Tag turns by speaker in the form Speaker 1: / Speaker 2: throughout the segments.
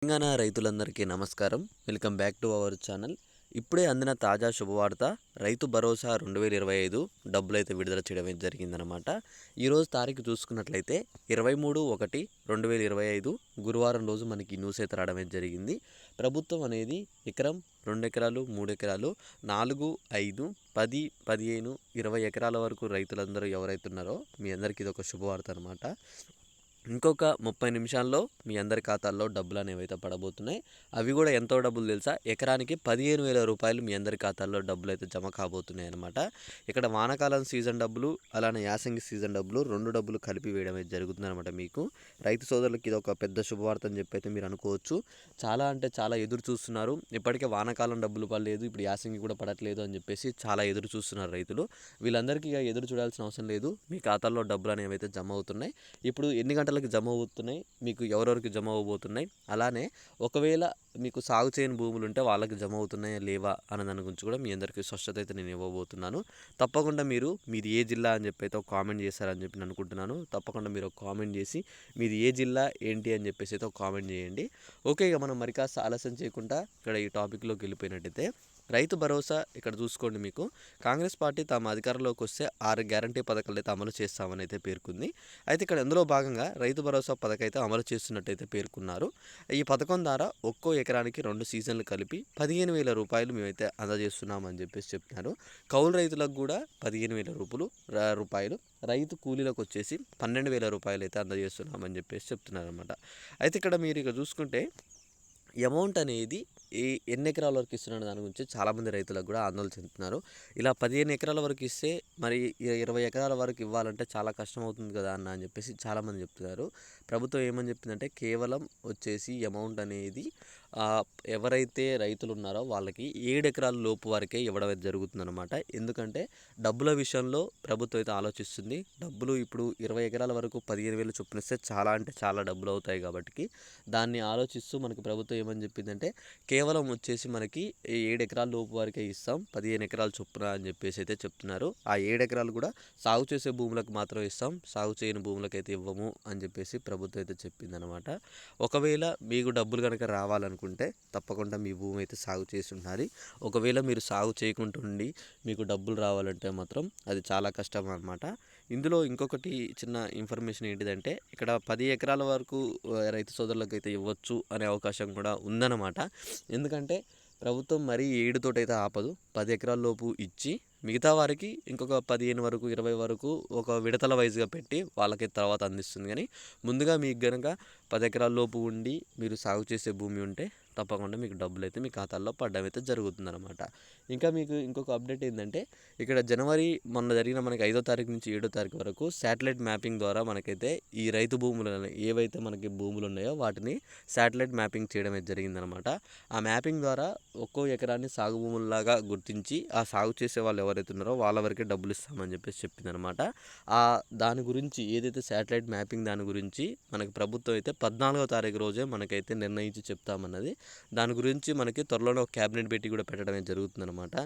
Speaker 1: తెలంగాణ రైతులందరికీ నమస్కారం. Welcome back to our channel. ఇప్పుడే అందిన తాజా శుభవార్త, రైతు భరోసా 2025 డబ్బులైతే విడుదల చేయడం జరిగిందనమాట. ఈరోజు తారీఖు చూసుకున్నట్లయితే 23/1/2025 గురువారం రోజు మనకి న్యూస్ అయితే రావడం జరిగింది. ప్రభుత్వం అనేది ఎకరం, 2 ఎకరాలు, 3 ఎకరాలు, 4, 5, 10, 15, 20 ఎకరాల వరకు రైతులందరూ ఎవరైతే ఉన్నారో మీ అందరికీ ఇది ఒక శుభవార్త అనమాట. ఇంకొక 30 నిమిషాల్లో మీ అందరి ఖాతాల్లో డబ్బులు అనేవి అయితే పడబోతున్నాయి. అవి కూడా ఎంతో డబ్బులు తెలుసా? ఎకరానికి 15,000 రూపాయలు మీ అందరి ఖాతాల్లో డబ్బులు అయితే జమ కాబోతున్నాయి అనమాట. ఇక్కడ వానాకాలం సీజన్ డబ్బులు, అలానే యాసంగి సీజన్ డబ్బులు, 2 డబ్బులు కలిపి వేయడం అయితే జరుగుతుందన్నమాట. మీకు రైతు సోదరులకి ఇది ఒక పెద్ద శుభవార్త అని చెప్పి అయితే మీరు అనుకోవచ్చు. చాలా అంటే చాలా ఎదురు చూస్తున్నారు. ఇప్పటికే వానాకాలం డబ్బులు పడలేదు, ఇప్పుడు యాసంగి కూడా పడట్లేదు అని చెప్పేసి చాలా ఎదురు చూస్తున్నారు రైతులు. వీళ్ళందరికీ ఇక ఎదురు చూడాల్సిన అవసరం లేదు. మీ ఖాతాల్లో డబ్బులు అనేవి అయితే జమ అవుతున్నాయి. ఇప్పుడు ఎన్ని గంటలకు జమ అవుతున్నాయి, మీకు ఎవరెవరికి జమ అవ్వబోతున్నాయి, అలానే ఒకవేళ మీకు సాగు చేయని భూములు ఉంటే వాళ్ళకి జమ అవుతున్నాయా లేవా అన్న దాని గురించి కూడా మీ అందరికీ స్పష్టత అయితే నేను ఇవ్వబోతున్నాను. తప్పకుండా మీది ఏ జిల్లా అని చెప్పి అయితే ఒక కామెంట్ చేశారని చెప్పి నేను అనుకుంటున్నాను. తప్పకుండా మీరు ఒక కామెంట్ చేసి మీది ఏ జిల్లా ఏంటి అని చెప్పేసి అయితే ఒక కామెంట్ చేయండి. ఓకే, ఇక మనం మరి కాస్త ఆలస్యం చేయకుండా ఇక్కడ ఈ టాపిక్లోకి వెళ్ళిపోయినట్టయితే, రైతు భరోసా ఇక్కడ చూసుకోండి. మీకు కాంగ్రెస్ పార్టీ తమ అధికారంలోకి వస్తే 6 గ్యారంటీ పథకాలు అయితే అమలు చేస్తామని అయితే పేర్కొంది. అయితే ఇక్కడ అందులో భాగంగా రైతు భరోసా పథకం అయితే అమలు చేస్తున్నట్టయితే పేర్కొన్నారు. ఈ పథకం ద్వారా ఒక్కో ఎకరానికి 2 సీజన్లు కలిపి 15,000 రూపాయలు మేమైతే అందజేస్తున్నామని చెప్పేసి చెప్తున్నారు. కౌలు రైతులకు కూడా 15,000 రూపాయలు, రైతు కూలీలకు వచ్చేసి 12,000 రూపాయలు అయితే అందజేస్తున్నామని చెప్పేసి చెప్తున్నారు అనమాట. అయితే ఇక్కడ మీరు ఇక చూసుకుంటే అమౌంట్ అనేది ఎన్ని ఎకరాల వరకు ఇస్తున్న దాని గురించి చాలామంది రైతులకు కూడా ఆందోళన చెందుతున్నారు. ఇలా 15 ఎకరాల వరకు ఇస్తే మరి 20 ఎకరాల వరకు ఇవ్వాలంటే చాలా కష్టం అవుతుంది కదా అన్న అని చెప్పేసి చాలామంది చెప్తున్నారు. ప్రభుత్వం ఏమని చెప్పిందంటే కేవలం వచ్చేసి అమౌంట్ అనేది ఎవరైతే రైతులు ఉన్నారో వాళ్ళకి 7 ఎకరాల లోపు వరకే ఇవ్వడం జరుగుతుందన్నమాట. ఎందుకంటే డబ్బుల విషయంలో ప్రభుత్వం అయితే ఆలోచిస్తుంది. డబ్బులు ఇప్పుడు 20 ఎకరాల వరకు 15,000 చొప్పున ఇస్తే చాలా అంటే చాలా డబ్బులు అవుతాయి కాబట్టి దాన్ని ఆలోచిస్తూ మనకి ప్రభుత్వం ఏమని చెప్పిందంటే కేవలం వచ్చేసి మనకి 7 ఎకరాల లోపు వరకే ఇస్తాం, 15 ఎకరాల చొప్పున అని చెప్పేసి అయితే చెప్తున్నారు. ఆ 7 ఎకరాలు కూడా సాగు చేసే భూములకు మాత్రం ఇస్తాం, సాగు చేయని భూములకు అయితే ఇవ్వము అని చెప్పేసి ప్రభుత్వం అయితే చెప్పిందనమాట. ఒకవేళ మీకు డబ్బులు కనుక రావాలనుకుంటే తప్పకుండా మీ భూమి అయితే సాగు చేసి ఉండాలి. ఒకవేళ మీరు సాగు చేయకుంటుండి మీకు డబ్బులు రావాలంటే మాత్రం అది చాలా కష్టం అనమాట. ఇందులో ఇంకొకటి చిన్న ఇన్ఫర్మేషన్ ఏంటిదంటే, ఇక్కడ 10 ఎకరాల వరకు రైతు సోదరులకు అయితే ఇవ్వచ్చు అనే అవకాశం కూడా ఉందన్నమాట. ఎందుకంటే ప్రభుత్వం మరీ 7 తోటైతే ఆపదు. 10 ఎకరాల లోపు ఇచ్చి మిగతా వారికి ఇంకొక 15 వరకు, 20 వరకు ఒక విడతల వైజ్గా పెట్టి వాళ్ళకి తర్వాత అందిస్తుంది. కానీ ముందుగా మీకు కనుక 10 ఎకరాల లోపు ఉండి మీరు సాగు చేసే భూమి ఉంటే తప్పకుండా మీకు డబ్బులు అయితే మీ ఖాతాల్లో పడడం అయితే జరుగుతుందన్నమాట. ఇంకా మీకు ఇంకొక అప్డేట్ ఏంటంటే, ఇక్కడ జనవరి మొన్న జరిగిన మనకి 5వ తారీఖు నుంచి 7వ తారీఖు వరకు శాటిలైట్ మ్యాపింగ్ ద్వారా మనకైతే ఈ రైతు భూములు ఏవైతే మనకి భూములు ఉన్నాయో వాటిని శాటిలైట్ మ్యాపింగ్ చేయడం అయితే జరిగిందనమాట. ఆ మ్యాపింగ్ ద్వారా ఒక్కో ఎకరాన్ని సాగు భూముల్లాగా గుర్తించి ఆ సాగు చేసే వాళ్ళు ఎవరైతే ఉన్నారో వాళ్ళ వరకే డబ్బులు ఇస్తామని చెప్పేసి చెప్పిందనమాట. దాని గురించి ఏదైతే శాటిలైట్ మ్యాపింగ్ దాని గురించి మనకి ప్రభుత్వం అయితే 14వ తారీఖు రోజే మనకైతే నిర్ణయించి చెప్తామన్నది. దాని గురించి మనకి త్వరలోనే ఒక క్యాబినెట్ భేటీ కూడా పెట్టడమే జరుగుతుందన్నమాట.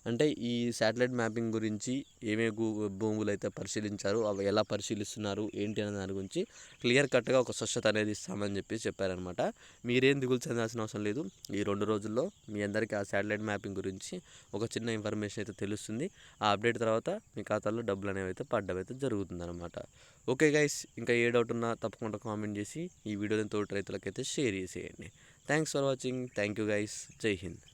Speaker 1: అంటే ఈ శాటిలైట్ మ్యాపింగ్ గురించి ఏమేమి భూములు అయితే పరిశీలించారు, అవి ఎలా పరిశీలిస్తున్నారు ఏంటి అనే దాని గురించి క్లియర్ కట్గా ఒక స్వచ్ఛత అనేది ఇస్తామని చెప్పి చెప్పారనమాట. మీరేం దిగులు చెందాల్సిన అవసరం లేదు. ఈ 2 రోజుల్లో మీ అందరికీ ఆ శాటిలైట్ మ్యాపింగ్ గురించి ఒక చిన్న ఇన్ఫర్మేషన్ అయితే తెలుస్తుంది. ఆ అప్డేట్ తర్వాత మీ ఖాతాలో డబ్బులు అనేవి అయితే పడ్డం అయితే జరుగుతుందన్నమాట. ఓకే గైస్, ఇంకా ఏ డౌట్ ఉన్నా తప్పకుండా కామెంట్ చేసి ఈ వీడియోని తోటి రైతులకైతే షేర్ చేసేయండి. Thanks for watching. Thank you guys. జై హింద్.